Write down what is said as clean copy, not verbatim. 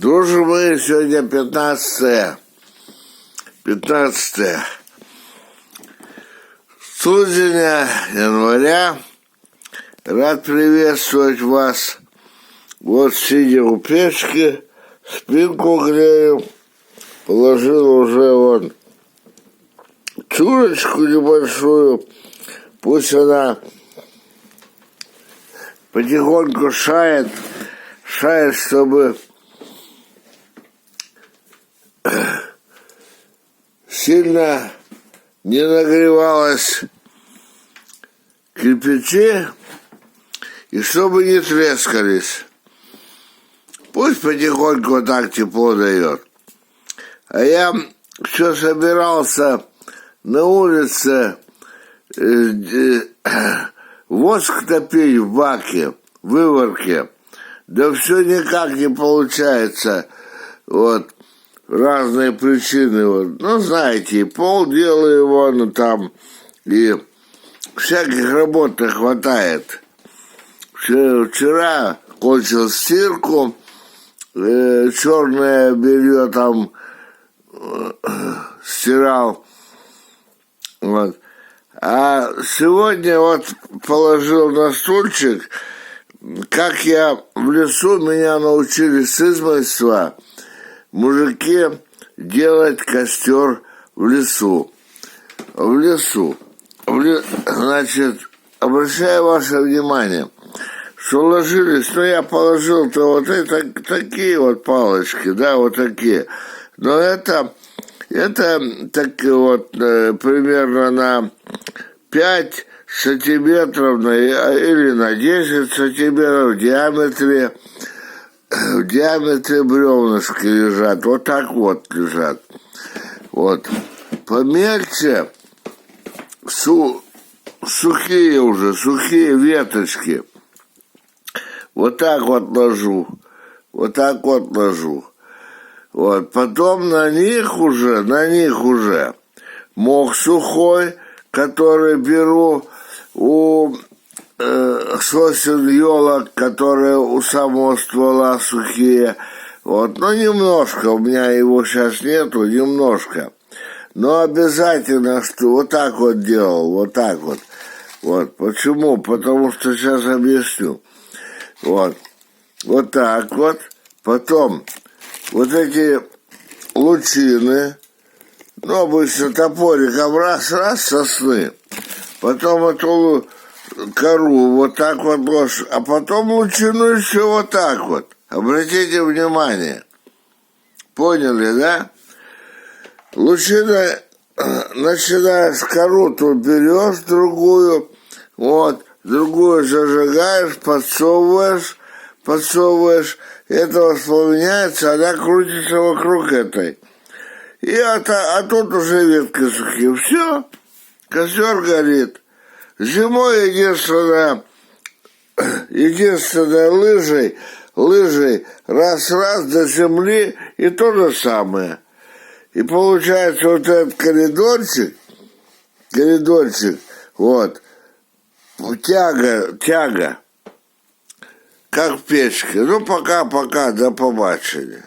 Дружи мои, сегодня 15 студеня, января. Рад приветствовать вас. Вот сидя у печки, спинку грею. Положил уже вон чурочку небольшую. Пусть она потихоньку шает, чтобы сильно не нагревалась кирпичи и чтобы не трескались. Пусть потихоньку вот так тепло дает. А я все собирался на улице воск топить в баке, в выворке. Да все никак не получается. Вот. Разные причины. Вот. Ну, знаете, и пол делаю вон там, и всяких работ хватает. Вчера кончил стирку, черное белье там стирал. Вот. А сегодня вот положил на стульчик, как я в лесу, меня научили с измольства мужики делать костер в лесу. Значит, обращаю ваше внимание, что ложились, ну я положил-то вот это, такие вот палочки, да, вот такие. Но это так вот примерно на 5 сантиметров или на 10 сантиметров в диаметре бревнышки лежат, вот так вот лежат. Вот. Помельче сухие веточки. Вот так вот ложу. Вот. Потом на них уже мох сухой, который беру у сосен, елок, которые у самого ствола сухие. Вот. Но немножко, у меня его сейчас нету, немножко. Но обязательно, что вот так вот делал, вот так вот. Вот. Почему? Потому что сейчас объясню. Вот. Вот так вот. Потом вот эти лучины, ну, обычно топориком раз сосны. Потом эту кору вот так вот ложь, а потом лучину еще вот так вот. Обратите внимание. Поняли, да? Лучина, начиная с кору, тут берешь другую, вот, другую зажигаешь, подсовываешь, это воспламеняется, она крутится вокруг этой. И тут уже ветки сухие. Все, костер горит. Зимой единственное лыжей раз до земли и то же самое. И получается вот этот коридорчик, вот, тяга, как в печке. Ну, пока, до побачення.